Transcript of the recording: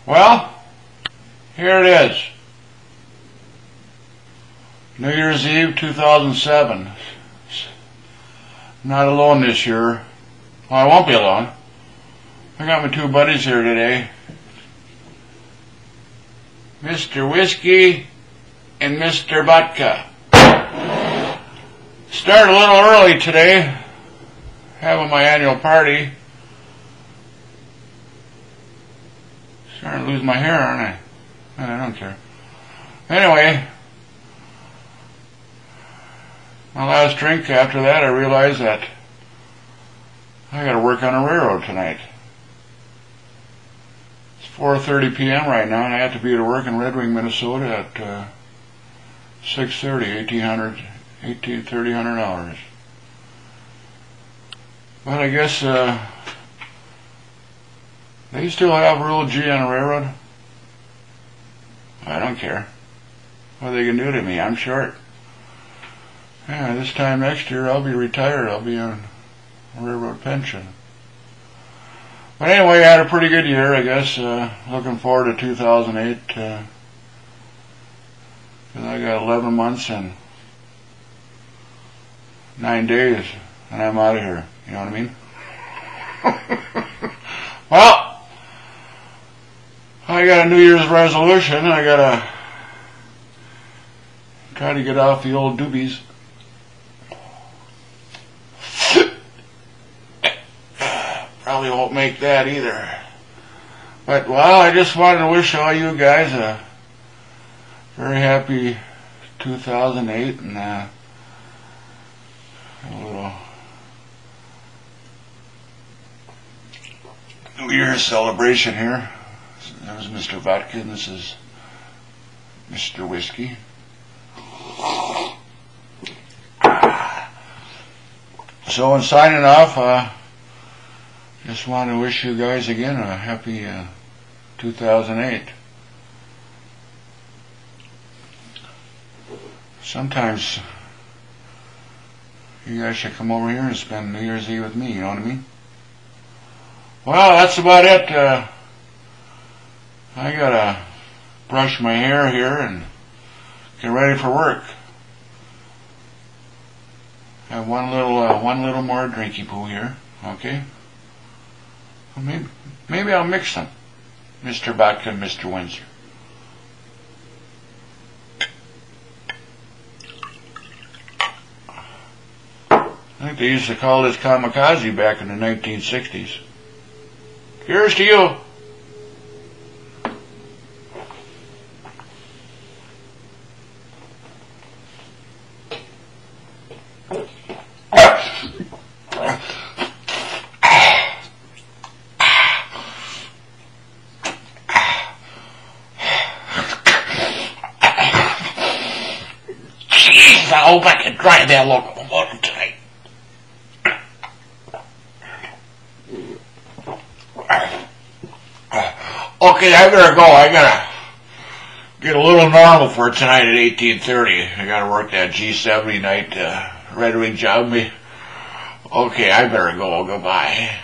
Well, here it is. New Year's Eve 2007. Not alone this year. Well, I won't be alone. I got my two buddies here today. Mr. Whiskey and Mr. Vodka. Started a little early today, having my annual party. Starting to lose my hair, aren't I? I don't care. Anyway, my last drink after that, I realized that I gotta work on a railroad tonight. It's 4:30 p.m. right now, and I have to be at work in Red Wing, Minnesota at 6:30, $1,300. But I guess they still have Rule G on a railroad. I don't care. What are they gonna do to me? I'm short. Yeah, this time next year I'll be retired. I'll be on a railroad pension. But anyway, I had a pretty good year, I guess. Looking forward to 2008. Because I got 11 months and 9 days, and I'm out of here. You know what I mean? Well, I got a New Year's resolution. I gotta try to get off the old doobies. Probably won't make that either. But, well, I just wanted to wish all you guys a very happy 2008 and a little New Year's celebration here. That was Mr. Vodka, and this is Mr. Whiskey. So in signing off, just want to wish you guys again a happy 2008. Sometimes you guys should come over here and spend New Year's Eve with me, you know what I mean? Well, that's about it. I gotta brush my hair here and get ready for work. Have one little more drinky poo here, okay? Well, maybe I'll mix them, Mr. Vodka and Mr. Windsor. I think they used to call this kamikaze back in the 1960s. Here's to you. Jeez, I hope I can drive that locomotive tonight. Okay, I better go. I gotta get a little normal for tonight at 18:30. I gotta work that G70 night Red Wing job. Okay, I better go. Goodbye.